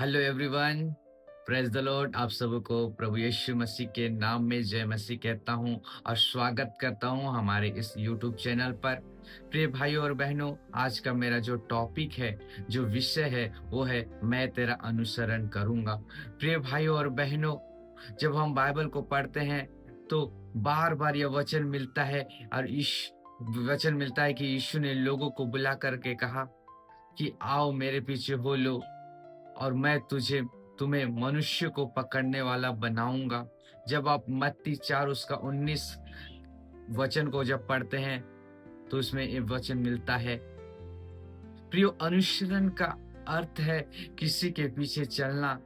Hello everyone, praise the Lord. आप सबको प्रभु यीशु मसीह के नाम में जय मसीह कहता हूं और स्वागत करता हूं हमारे इस यूट्यूब चैनल पर। प्रिय भाइयों और बहनों, आज का मेरा जो टॉपिक है, जो विषय है, वो है मैं तेरा अनुसरण करूंगा। प्रिय भाइयों और बहनों, जब हम बाइबल को पढ़ते हैं तो बार बार यह वचन मिलता है और इस वचन मिलता है कि यीशु ने लोगों को बुला करके कहा कि आओ मेरे पीछे हो लो और मैं तुम्हें मनुष्य को पकड़ने वाला बनाऊंगा। जब आप मत्ती 4 उसका 19 वचन को जब पढ़ते हैं तो उसमें ये वचन मिलता है। प्रियो, अनुसरण का अर्थ है किसी के पीछे चलना,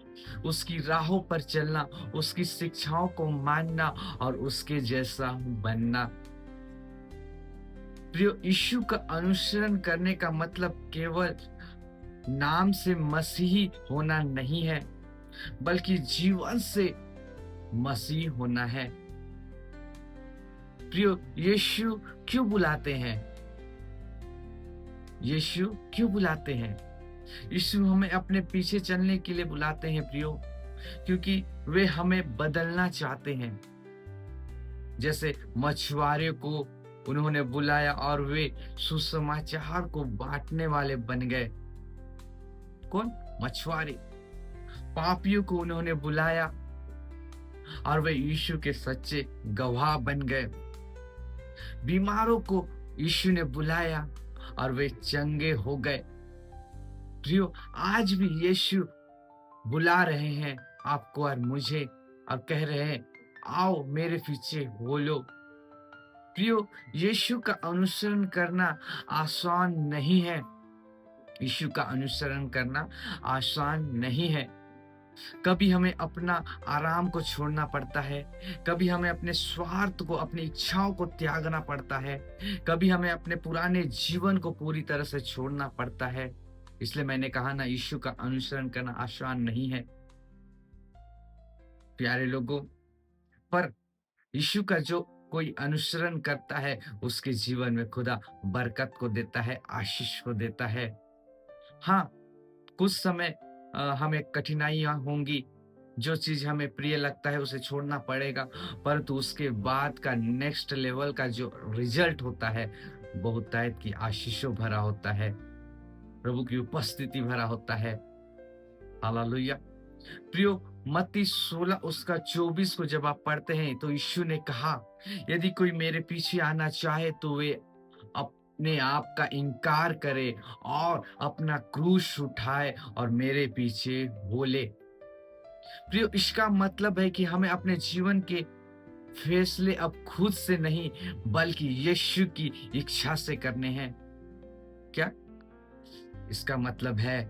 उसकी राहों पर चलना, उसकी शिक्षाओं को मानना और उसके जैसा बनना। प्रियो, यीशु का अनुसरण करने का मतलब केवल नाम से मसीही होना नहीं है, बल्कि जीवन से मसीह होना है। प्रियो, यीशु क्यों बुलाते हैं? यीशु क्यों बुलाते हैं? यीशु हमें अपने पीछे चलने के लिए बुलाते हैं प्रियो, क्योंकि वे हमें बदलना चाहते हैं। जैसे मछुआरे को उन्होंने बुलाया और वे सुसमाचार को बांटने वाले बन गए। कौन? मछुआरे। पापियों को उन्होंने बुलाया और वे यीशु के सच्चे गवाह बन गए। बीमारों को यीशु ने बुलाया और वे चंगे हो गए। प्रियो, आज भी यीशु बुला रहे हैं आपको और मुझे और कह रहे हैं आओ मेरे पीछे हो लो। प्रियो, यीशु का अनुसरण करना आसान नहीं है। यीशु का अनुसरण करना आसान नहीं है। कभी हमें अपना आराम को छोड़ना पड़ता है, कभी हमें अपने स्वार्थ को, अपनी इच्छाओं को त्यागना पड़ता है, कभी हमें अपने पुराने जीवन को पूरी तरह से छोड़ना पड़ता है। इसलिए मैंने कहा ना, यीशु का अनुसरण करना आसान नहीं है प्यारे लोगों। पर यीशु का जो कोई अनुसरण करता है उसके जीवन में खुदा बरकत को देता है, आशीष को देता है। हाँ, कुछ समय हमें कठिनाइयां होंगी, जो चीज हमें प्रिय लगता है उसे छोड़ना पड़ेगा, परंतु उसके बाद का नेक्स्ट लेवल का जो रिजल्ट होता है बहुतायत की आशीषों भरा होता है, प्रभु की उपस्थिति भरा होता है। हालेलुया। प्रियो, मत्ती 16 उसका 24 को जब आप पढ़ते हैं तो यीशु ने कहा, यदि कोई मेरे पीछे आना चाहे तो वे अपने आप का इनकार करे और अपना क्रूस उठाए और मेरे पीछे हो ले। प्रियो, इसका मतलब है कि हमें अपने जीवन के फैसले अब खुद से नहीं बल्कि यीशु की इच्छा से करने हैं। क्या इसका मतलब है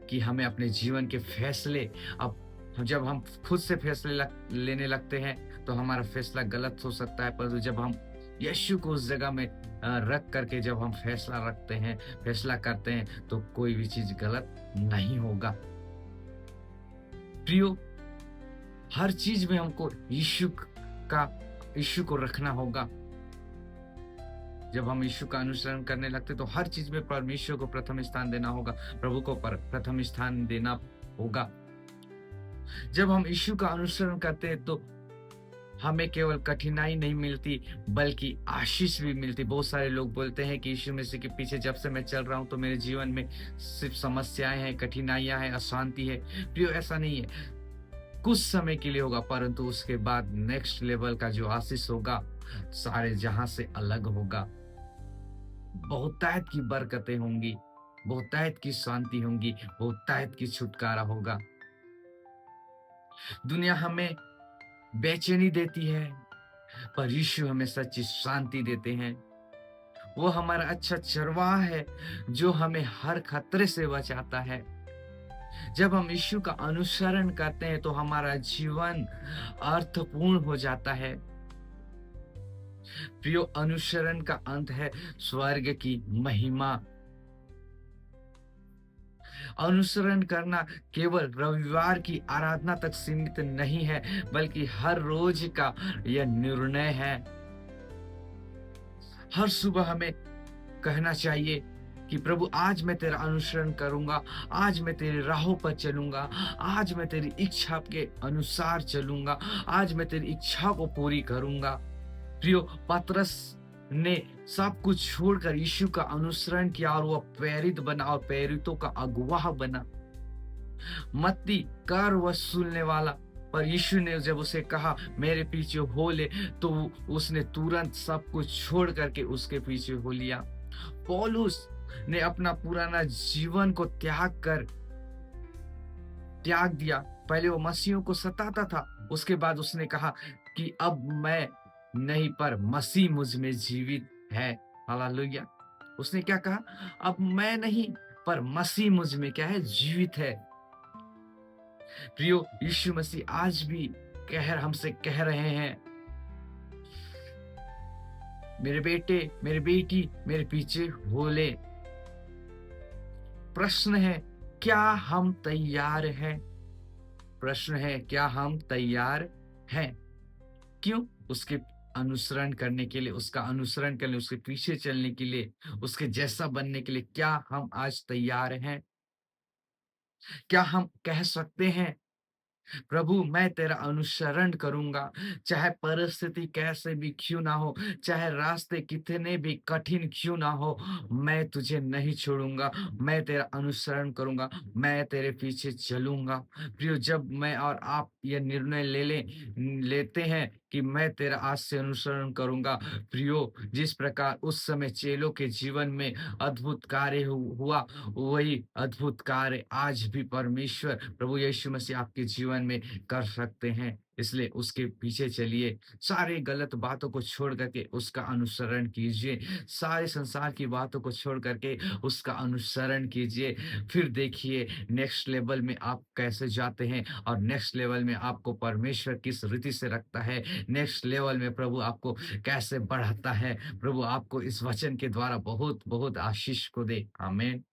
कि हमें अपने जीवन के फैसले अब जब हम खुद से फैसले लेने लगते हैं तो हमारा फैसला गलत हो सकता है, परंतु जब हम यीशु को उस जगह में रख करके जब हम फैसला करते हैं तो कोई भी चीज गलत नहीं होगा। प्रियो, हर चीज में हमको यीशु को रखना होगा। जब हम यीशु का अनुसरण करने लगते तो हर चीज में परमेश्वर को प्रथम स्थान देना होगा, प्रभु को प्रथम स्थान देना होगा। जब हम यीशु का अनुसरण करते हैं तो हमें केवल कठिनाई नहीं मिलती बल्कि आशीष भी मिलती। बहुत सारे लोग बोलते हैं कि यीशु मसीह के पीछे जब से मैं चल रहा हूं तो मेरे जीवन में सिर्फ समस्याएं हैं, कठिनाइयां हैं, अशांति है। प्रियो, ऐसा नहीं है। कुछ समय के लिए होगा, परंतु उसके बाद नेक्स्ट लेवल का जो आशीष होगा सारे जहां से अलग होगा। बहुतायत की बरकतें होंगी, बहुतायत की शांति होंगी, बहुतायत की छुटकारा होगा। दुनिया हमें बेचैनी देती है, पर यीशु हमें सच्ची शांति देते हैं। वो हमारा अच्छा चरवाहा है जो हमें हर खतरे से बचाता है। जब हम यीशु का अनुसरण करते हैं तो हमारा जीवन अर्थपूर्ण हो जाता है। प्रियो, अनुसरण का अंत है स्वर्ग की महिमा। अनुसरण करना केवल रविवार की आराधना तक सीमित नहीं है, बल्कि हर रोज का यह निर्णय है। हर सुबह हमें कहना चाहिए कि प्रभु आज मैं तेरा अनुसरण करूँगा, आज मैं तेरी राहों पर चलूँगा, आज मैं तेरी इच्छा के अनुसार चलूँगा, आज मैं तेरी इच्छा को पूरी करूँगा। प्रियो, पतरस ने सब कुछ छोड़कर यीशु का अनुसरण किया और वह प्रेरित बना और प्रेरितों का अगुवा बना। मत्ती कर वसूलने वाला, पर यीशु ने जब उसे कहा मेरे पीछे हो ले, तो उसने तुरंत सब कुछ छोड़ करके उसके पीछे हो लिया। पौलुस ने अपना पुराना जीवन को त्याग दिया। पहले वो मसीहों को सताता था, उसके बाद उसने कहा कि अब मैं नहीं पर मसीह मुझ में जीवित है। हालेलुया! उसने क्या कहा? अब मैं नहीं पर मसीह मुझ में क्या है? जीवित है। प्रियो, यीशु मसीह आज भी हमसे कह रहे हैं, मेरे बेटे, मेरी बेटी मेरे पीछे हो ले। प्रश्न है, क्या हम तैयार हैं? प्रश्न है, क्या हम तैयार हैं? क्यों? उसके अनुसरण करने के लिए, उसका अनुसरण करने, उसके पीछे चलने के लिए, उसके जैसा बनने के लिए क्या हम आज तैयार हैं? क्या हम कह सकते हैं, प्रभु मैं तेरा अनुसरण करूँगा, चाहे परिस्थिति कैसे भी क्यों ना हो, चाहे रास्ते कितने भी कठिन क्यों ना हो, मैं तुझे नहीं छोड़ूँगा, मैं तेरा अनुसरण करूँगा, मैं तेरे पीछे चलूँगा। प्रियो, जब मैं और आप ये निर्णय लेते हैं कि मैं तेरा आज से अनुसरण करूँगा, प्रियो, जिस प्रकार उस समय चेलों के जीवन में अद्भुत कार्य हुआ, वही अद्भुत कार्य आज भी परमेश्वर प्रभु यीशु मसीह आपके जीवन में कर सकते हैं। इसलिए उसके पीछे चलिए, सारी गलत बातों को छोड़ करके उसका अनुसरण कीजिए, सारे संसार की बातों को छोड़ करके उसका अनुसरण कीजिए। फिर देखिए नेक्स्ट लेवल में आप कैसे जाते हैं और नेक्स्ट लेवल में आपको परमेश्वर किस रीति से रखता है, नेक्स्ट लेवल में प्रभु आपको कैसे बढ़ाता है। प्रभु आपको इस वचन के द्वारा बहुत बहुत आशीष को दे। आमीन।